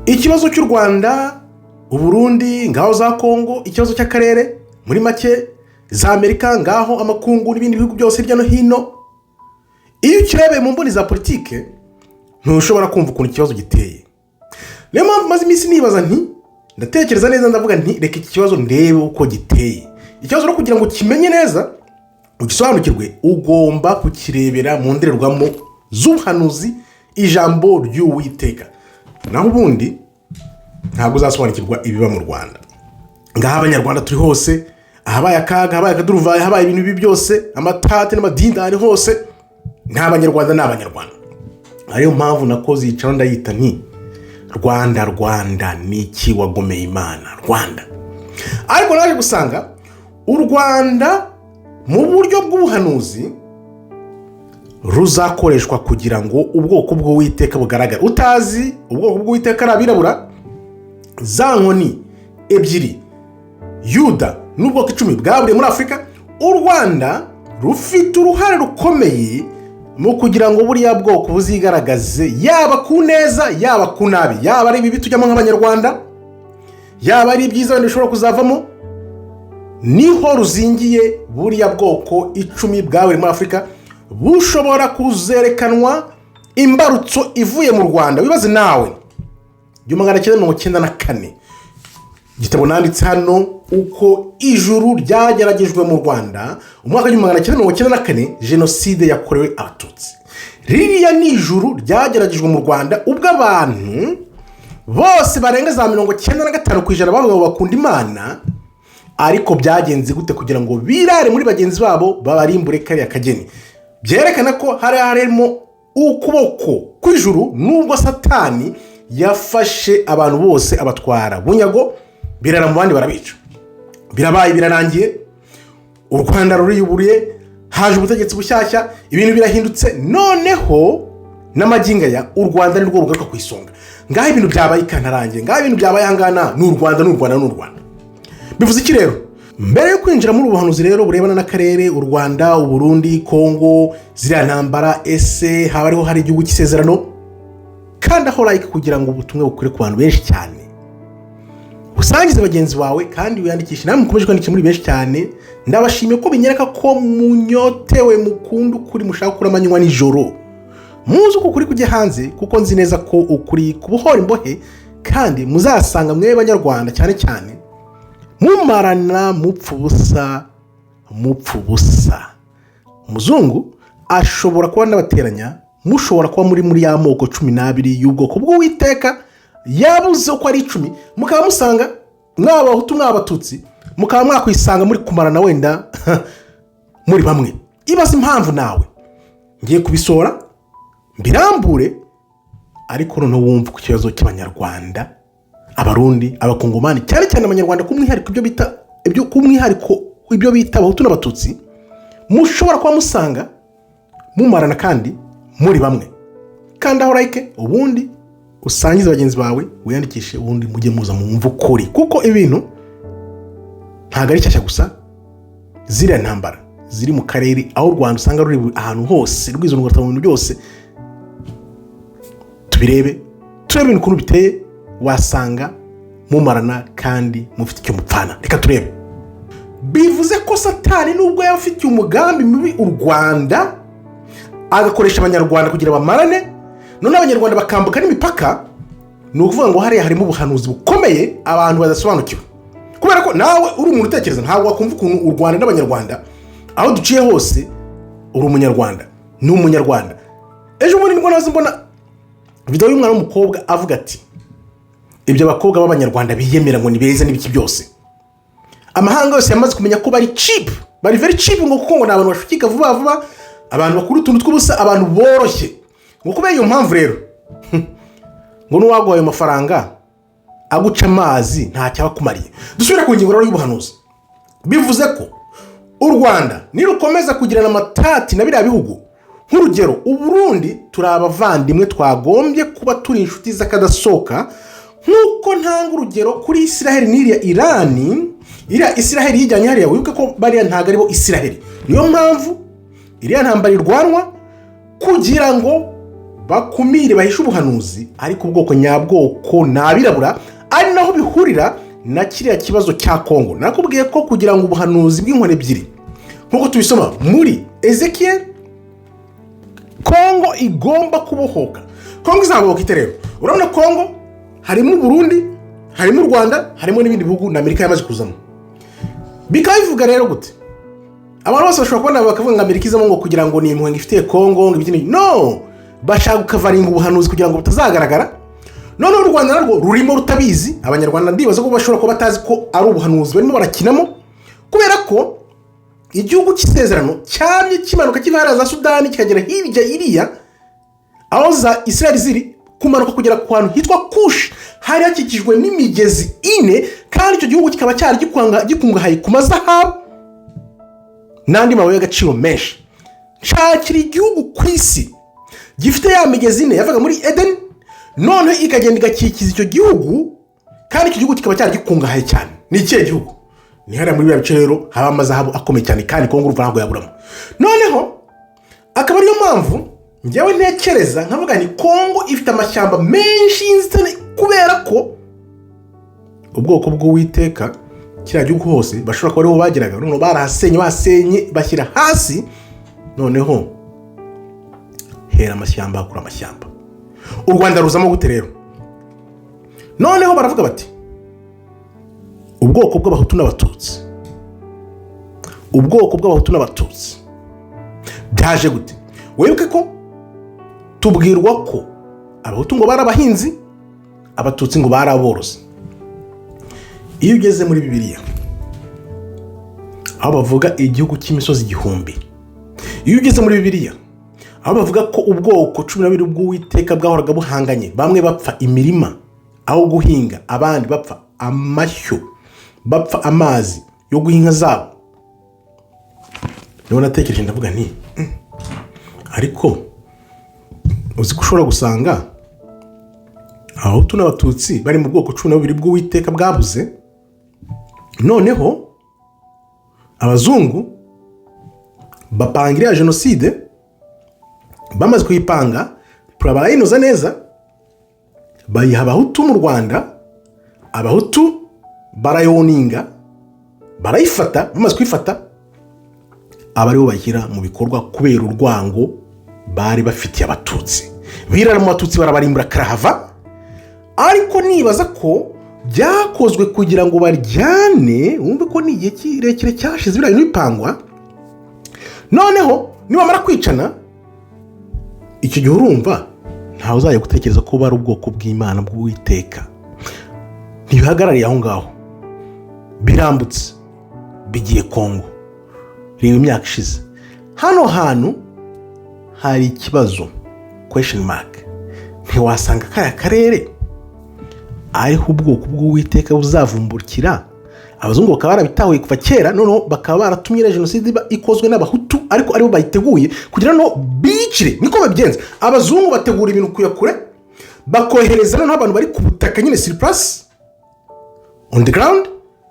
ikibazo cy'u Rwanda, Burundi, ngaho za Congo, ikibazo cy'akarere muri make, za Amerika ngaho, amakungu n'ibindi bihugu byose hirya no hino. Iyo ukirebeye mu mboni za politike ntushobora kumva ukuntu ikibazo giteye. Niyo mpamvu maze iminsi nibaza nti ndatekereza neza, ndavuga nti reka iki kibazo ndebe uko giteye. Ikibazo no kugira ngo kimenye neza ugisobanukirwe, ugomba kukirebera mu ndorerwamo z'ubuhanuzi, iJambo ry'Uwiteka. Naho ubundi ntabwo uzasobanukirwa ibiba mu Rwanda. Ngaha abanyarwanda turi hose, ahabaye akaga, habaye akaduruvaye, habaye ibintu bibi byose, amatate n'amadindani hose, nta banyarwanda n'abanyarwanda. Ariyo mpamvu nakoze yicara ndayita nti Rwanda ni iki wagomeye Imana Rwanda. Ariko naje gusanga u Rwanda mu buryo bw'ubuhanuzi ruzakoreshwa kugira ngo ubwoko bw'Uwiteka bugaragare. Utazi ubwoko bw'Uwiteka ari abirabura, za nkoni ebyiri, Yuda n'ubwoko 10 bwaburiye muri Afurika. U Rwanda rufite uruhare rukomeye mu kugira ngo buriya bwoko buzigaragaze, yaba ku neza yaba ku nabi, yaba ari bibi tujyamo nk'abanyarwanda, yaba ari byiza wenda bishobora kuzavamo. Niho ruzingiye buriya bwoko 10 bwaburiye muri Afurika bushobora kuzerekanwa imbarutso ivuye mu Rwanda. Wibaze nawe 1994 igitabo nanditse hano uko ijuru ryageragejwe mu Rwanda umwaka wa 1994, jenoside yakorewe abatutsi. Ririya ni ijuru ryageragejwe mu Rwanda ubwo abantu bose barenga za 95% bavuga ngo bakunda Imana. Ariko byagenze gute kugira ngo birare muri bagenzi babo babarimbure kariya kageni? Byerekana ko hari harimo ukuboko kw'ijuru, nubwo satani yafashe abantu bose abatwara bunyago, birara mu bandi barabica. Birabaye, birarangiye, u Rwanda ruriyuburiye, haje ubutegetsi bushyashya, ibintu birahindutse. Noneho n'amaginga ya u Rwanda ni rwo bugaruka ku isonga. Ngaho ibintu byabaye ikantarangiye, ngaho ibintu byabaye hangana n'u Rwanda. Bivuze iki rero? Mbere yo kwinjira muri ubuhanuzi rero burebana n'akarere, u Rwanda, u Burundi, Congo, ziriya ntambara, ese haba ariho hari igihugu cy'isezerano? Kandi aho like kugira ngo ubutumwa bukure ku bantu benshi cyane, usangize bagenzi bawe kandi wiyandikishe. Namwe mukomeje kwandikisha muri benshi cyane, ndabashimiye ko binyereka ko munyotewe, mukunda ukuri, mushaka kuri amanywa n'ijoro. Muzi uko ukuri kujya hanze, kuko nzi neza ko ukuri kubohora imbohe, kandi muzasanga mwe banyarwanda cyane cyane mumarana mupfu busa. Umuzungu ashobora kuba nabateranya, mushobora kuba muri ya moko 12 y'ubwoko bw'Uwiteka, yabuze uko ari 10, mukaba musanga mw'abahutu mw'abatutsi, mukaba mwakwisanga muri kumarana wenda muri bamwe. Ibaze impamvu nawe ngiye kubisora mbirambure, ariko none wumva ku kibazo cy'abanyarwanda, Abarundi, Abakongomani, cyane cyane abanyarwanda kumwihariko ibyo bita abahutu n'abatutsi, mushobora kuba musanga mumarana kandi muri bamwe. Kandi aho like ubundi usangize bagenzi bawe, wiyandikishe, ubundi mujye muza mu mvu kuri, kuko ibintu ntago ari cyashya gusa. Ziriya ntambara ziri mu karere, aho u Rwanda usanga ruri ahantu hose, rwizunguruka mu bintu byose, tubirebe ibintu ukuntu biteye, wasanga mumarana kandi mufite icyo mupfana. Reka turebe. Bivuze ko satani nubwo yafitiye umugambi mubi u Rwanda, agakoresha abanyarwanda kugira bamarane, none abanyarwanda bakambuka n'imipaka, ni ukuvuga ngo hariya harimo ubuhanuzi bukomeye abantu badasobanukiwe. Kubera ko nawe uri umuntu utekereza, ntabwo wakumva ukuntu u Rwanda n'abanyarwanda aho duciye hose uri umunyarwanda, ni umunyarwanda. Ejo bundi nibwo nazo mbona video y'umwana w'umukobwa avuga ati ibyo abakobwa b'abanyarwanda biyemera ngo ni beza n'ibiki byose. Amahanga yose yamaze kumenya ko bari cheap, bari very cheap, ngo kuko ngo nabantu bashukika vuba, abantu bakuru utuntu tw'ubusa, abantu boroshye. Ngo kubera iyo mpamvu rero ngo nuwaguhaye amafaranga aguca amazi nta cyabakumariye. Dusubira ku ngingo y'ubuhanuzi. Bivuze ko u Rwanda nirukomeza kugirana amatati na biriya bihugu, nk'urugero u Burundi, turi abavandimwe, twagombye kuba turi inshuti z'akadasohoka, nkuko ntanga urugero kuri Israel n'iriya Irani. Iriya Israel yijyanye hariya, wibuke ko bariya ntago aribo Israel. Niyo mpamvu iriya ntambara irwanwa kugira ngo bakumire bahishe ubuhanuzi, ariko ubwoko nyabwoko ni abirabura, ari naho bihurira na kiriya kibazo cya Congo. Nakubwiye ko kugira ngo ubuhanuzi bw'inkoni ebyiri nk'uko tubisoma muri Ezekiel, Congo igomba kubohoka. Congo izabohoka ite rero? Urabona Congo harimo Burundi, harimo Rwanda, harimo n'ibindi bihugu na Amerika yamaze kuzamo. Bikaba bivuga rero gute? Abantu bose bashobora kubona bakavuga ngo Amerika izamo ngo kugira ngo ni impuhwe ifitiye Congo ngo ibiki. No, bashaka kukavaringa ubuhanuzi kugira ngo butazagaragara. None u Rwanda narwo rurimo rutabizi. Abanyarwanda ndibaza ko bashobora kuba batazi ko ari ubuhanuzi barimo barakinamo, kubera ko igihugu cy'isezerano cyamye kimanuka kiva za Sudani kikagera hirya iriya aho za Israel ziri, kumanuka kugera ku hantu hitwa Kush, hari hakikijwe n'imigezi ine, kandi icyo gihugu kikaba cyari gikungahaye ku mazahabu n'andi mabuye y'agaciro menshi. Nshakira igihugu ku isi gifite ya migezi ine yavaga muri Eden, none ikagenda igakikiza icyo gihugu, kandi icyo gihugu kikaba cyari gikungahaye cyane. Ni ikihe gihugu? Ni hariya muri bya bice rero haba amazahabu akomeye cyane, kandi Congo urumva ntabwo yaburamo. Noneho akaba ariyo mpamvu njyewe ntekereza nkavuga ni Congo ifite amashyamba menshi y'inzitane, kubera ko ubwoko bw'Uwiteka kiriya gihugu hose bashobora kuba ariho bageraga, none barahasenye bashyira hasi, noneho hera amashyamba, hakura amashyamba. U Rwanda ruzamo gute rero? Noneho baravuga bati ubwoko bw'Abahutu n'Abatutsi, ubwoko bw'Abahutu n'Abatutsi byaje gute? Wibuke ko tubwirwa ko Abahutu ngo bari abahinzi, Abatutsi ngo bari aborozi. Iyo ugeze muri Bibiliya aho bavuga igihugu cy'imisozi igihumbi, iyo ugeze muri Bibiliya aho bavuga ko ubwoko 12 bw'Uwiteka bwahoraga buhanganye, bamwe bapfa imirima aho guhinga, abandi bapfa amashyo, bapfa amazi yo guhinga zabo. Niho natekereje ndavuga nti ariko uzi ko ushobora gusanga Abahutu n'Abatutsi bari mu bwoko 12 bw'Uwiteka bwabuze, noneho abazungu bapangira jenoside, bamaze kuyipanga barayinoza neza, bayiha Abahutu mu Rwanda, Abahutu barayoninga, barayifata, bamaze kuyifata abariho bashyira mu bikorwa kubera urwango bari bafitiye Abatutsi. Birara mu Batutsi barabarimbura karahava, ariko nibaza ko byakozwe kugira ngo baryane, wumve ko ni igihe kirekire cyashize birayi n'ipangwa. Noneho nibamara kwicana, icyo gihe urumva ntawe uzajya gutekereza ko bari ubwoko bw'Imana bw'Uwiteka. Ntibihagarariye aho ngaho, birambutse bigiye Congo. Reba imyaka ishize, hano hantu hari ikibazo question mark. Ntiwasanga kaya karere ariho ubwoko bw'Uwiteka buzavumburikira. Abazungu bakaba barabitahuye kuva kera, noneho bakaba baratumye jenoside ikozwe n'Abahutu, ariko aribo bayiteguye kugira no bicire. Niko babigenza. Abazungu bategura ibintu kuyakure, bakohereza noneho abantu bari ku butaka nyine sur place on the ground,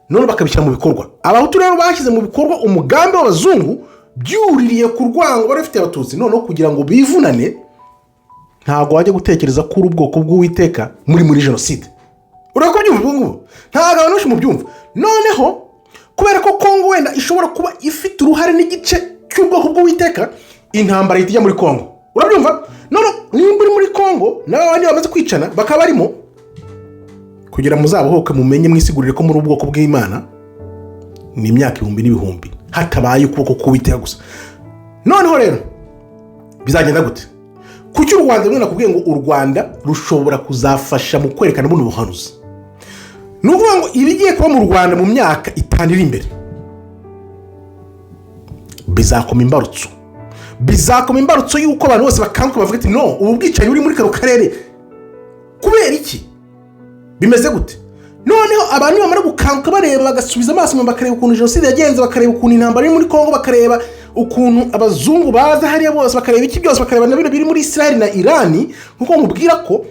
none bakabishyira mu bikorwa. Abahutu rero bashyize mu bikorwa umugambi w'abazungu, byuririye ku rwango bari bafite Abatutsi, noneho kugira ngo bivunane. Ntago wajya gutekereza ko ubwoko bw'Uwiteka muri jenoside. Urakubyumva ngo ntago abantu mu byumva. Noneho kubera ko Congo wenda ishobora kuba ifite uruhare n'igice cy'ubwoko bw'Uwiteka, intambara ihita muri Congo. Urabyumva? None nimba uri muri Congo n'abandi bamaze kwicana bakaba barimo, kugira muzabohoke mumenye mwisigurire ko muri ubwoko bw'Imana ni imyaka 1000 hatabaye ukuboko k'Uwiteka gusa. Noneho rero bizagenda gute? Kuki u Rwanda mwe nakubwiye ngo u Rwanda rushobora kuzafasha mu kwerekana buno buhanuzi? Nukuvuga ngo ibigiye kuba mu Rwanda mu myaka 5 iri imbere bizakoma imbarutso yuko abantu bose bakanguka bavuga ati no, ubu bwicanyi uri muri karo karere kubera iki? Bimeze gute? Noneho abantu bamara gukanguka bareba, bagasubiza amaso mu bakareba ukuntu jenoside yagenze, bakareba ukuntu intambara iri muri Congo, bakareba ukuntu abazungu baza hariya bose, bakareba iki byose, bakareba na bino biri muri Israel na Iran. Nkuko mubwira ko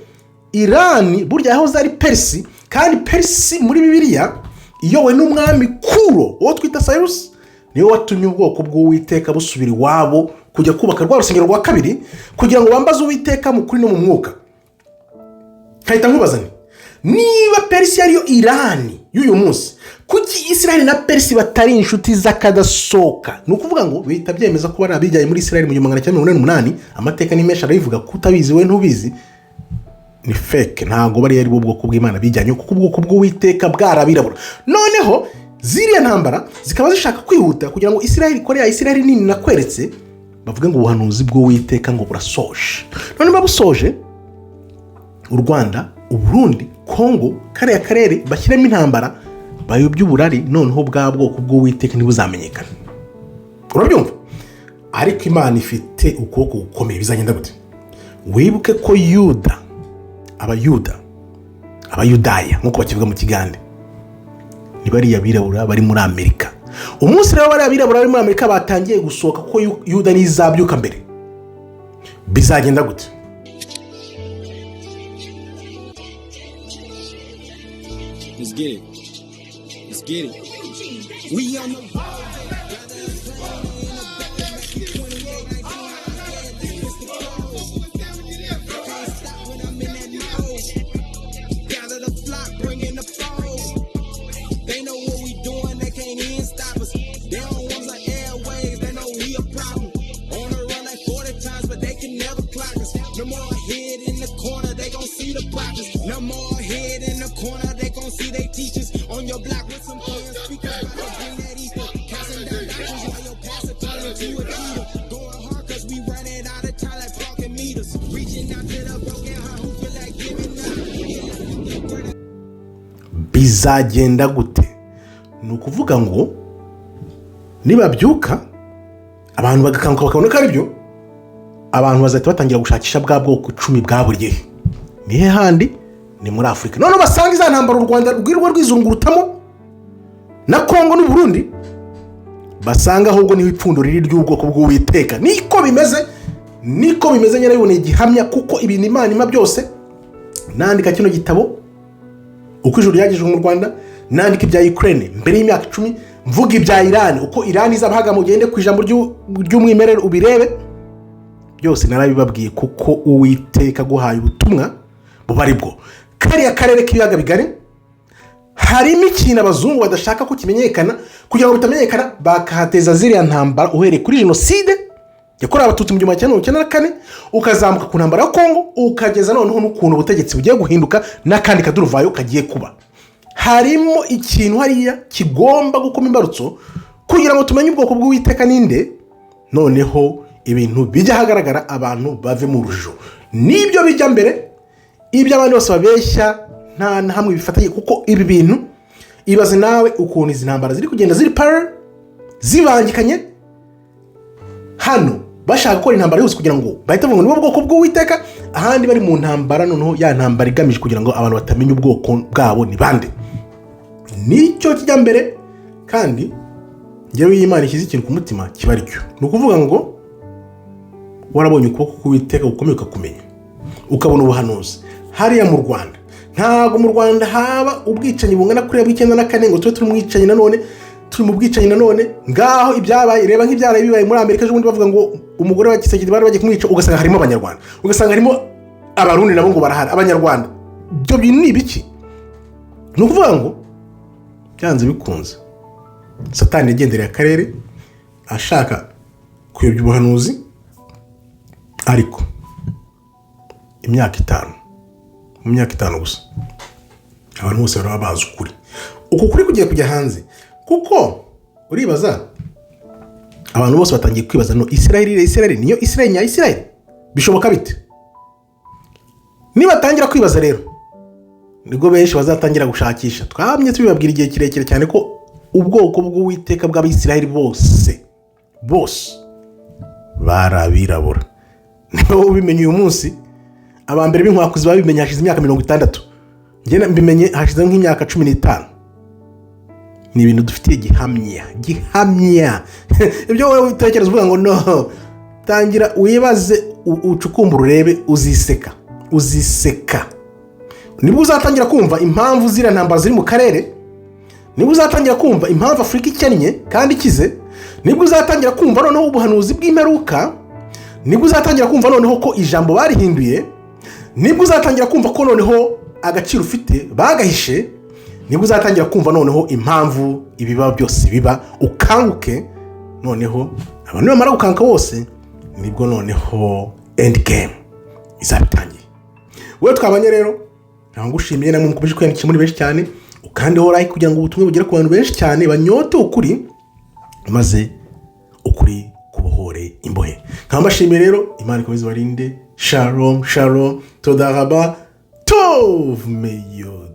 Iran burya aho zari Persi, kandi Persi muri Bibiliya iyowe n'umwami Kuro uwo twita Cyrus, niwe watumye ubwoko bw'Uwiteka busubira iwabo kujya kubaka rwa rusengero rwa kabiri kugira ngo bambaze Uwiteka mu kuri no mu mwuka. Kahita nkubaza nti niba Perisi ariyo Irani y'uyu munsi, kuki Israel na Perisi batari inshuti z'akadasohoka? Ni ukuvuga ngo bihita byemeza ko bari abijyaye muri Israel mu 1988. Amateka ni menshi arabivuga ko utabizi we ntubizi, ni fake. Ntago bari ari bo bwoko bw'Imana bijyanye, kuko ubwoko bw'Uwiteka bwarabirabura. Noneho ziriya ntambara zikaba zishaka kwihuta kugira ngo Israel ikore ya Israel nini nakweretse, bavuga ngo ubuhanuzi bw'Uwiteka ngo burasoje. None babusoje, u Rwanda, u Burundi, Congo, kariya karere bashyiramo intambara, bayobya uburari, noneho bwa bwoko bw'Uwiteka ntibuzamenyekana. Urabyumva? Ariko Imana ifite ukuboko gukomeye. Bizagenda gute? Wibuke ko abayudaya nkuko bakivuga mu Kigande, ni bariya birabura bari muri Amerika. Umunsi rero bariya birabura bari muri Amerika batangiye gusohoka ko Yuda nizabyuka mbere. Bizagenda gute? Let's get it. Let's get it. We on the bizagenda gute? Ni ukuvuga ngo nibabyuka abantu bagakanguka bakabona ko ari byo, abantu bazahita batangira gushakisha bwa bwoko 10 bwaburiye. Nihe handi? Ni muri Afrika. None basanga iza ntambara u Rwanda rwirwa rwizungurutamo na Congo n'u Burundi, basanga ahubwo niho ipfundo riri ry'ubwoko bw'Uwiteka. Niko bimeze nyine biboneye gihamya, kuko ibintu Imana ima byose. Nandika kino gitabo uko ijuru ryagijwe mu Rwanda, nandika ibya Ukraine mbere y'imyaka 10, mvuga ibya Iran, uko Iran izabahaga mu gende ku ijambo ry'umwimerere ubirebe byose narabibabwiye, kuko Uwiteka guhaye ubutumwa bubari bwo. Kariya karere k'ibiyaga bigari harimo ikintu abazungu badashaka ko kimenyekana, kugira ngo bitamenyekana bakahateza ziriya ntambara, uhereye kuri jenoside yakorewe abatutsi mu 1994 ukazamuka ku ntambara ya Congo, ukageza noneho n'ukuntu ubutegetsi bugiye guhinduka n'akandi kaduruvayo kagiye kuba. Harimo ikintu hariya kigomba gukoma imbarutso kugira ngo tumenye ubwoko bw'Uwiteka ninde, noneho ibintu bijya hagaragara, abantu bave mu rujo. Nibyo bijya mbere, ibyo abandi bose babeshya nta hamwe bifatanye, kuko ibi bintu ibaze nawe ukuntu izi ntambara ziri kugenda ziri parallel zibangikanye. Hano bashaka gukora intambara yose kugira ngo bahita bavuga ngo ubwoko bw'Uwiteka, ahandi bari mu ntambara, noneho ya ntambara igamije kugira ngo abantu batamenya ubwoko bwabo ni bande. Nicyo kijya mbere, kandi ngewe Imana ishyize ikintu ku mutima kiba aricyo. Ni ukuvuga ngo warabonye ukuboko k'Uwiteka gukomeye ukakumenya, ukabona ubuhanuzi. Hariya mu Rwanda, ntago mu Rwanda haba ubwicanyi bungana kuri 1994 ngo tube turi mwicanyi nanone, turi mu bwicanyi nanone. Ngaho ibyabaye, reba nk'ibyaraye bibaye muri Amerika ejo bundi bavuga ngo umugore wa Kisekedi bari bagiye kumwica, ugasanga harimo abanyarwanda, ugasanga harimo abarundi nabo ngo barahari abanyarwanda. Ibyo bintu ni ibiki? Ni ukuvuga ngo byanze bikunze satani yagendereye akarere ashaka kuyobya ubuhanuzi, ariko mu myaka 5 gusa abantu bose baraba bazi ukuri. Uko kuri kugiye kujya hanze, kuko uribaza abantu bose batangiye kwibaza no Israel niyo Israel nya Israel, bishoboka bite? Nibatangira kwibaza rero nibwo benshi bazatangira gushakisha. Twamye tubibabwira igihe kirekire cyane ko ubwoko bw'Uwiteka bw'Abisirayeli bose barabirabura. Niba ubimenye uyu munsi, abambere b'inkwakuzi babimenye hashize imyaka 60, njye mbimenye hashize nk'imyaka 15. Ni ibintu dufitiye gihamya. Ibyo wowe utekereza uvuga ngo no, tangira wibaze ucukumbura urebe, uziseka. Nibwo uzatangira kumva impamvu zira ntambara ziri mu karere, nibwo uzatangira kumva impamvu Afrika ikennye kandi ikize, nibwo uzatangira kumva noneho ubuhanuzi bw'imperuka nibwo uzatangira kumva noneho ko ijambo barihinduye, nibwo uzatangira kumva ko noneho agaciro ufite bagahishe, nibwo uzatangira kumva noneho impamvu ibiba byose biba, ukanguke noneho. Abantu bamara gukanguka bose nibwo noneho end game izabitangiye. Wewe twabanye rero, ngushimiye namwe mukomeje kwiyandikira muri benshi cyane, ukandeho like kugira ngo ubutumwa bugere ku bantu benshi cyane banyote ukuri, maze ukuri kubohore imbohe. Nkambashimiye rero, Imana ikomeze barinde. Shalom shalom, todaraba tov meyo.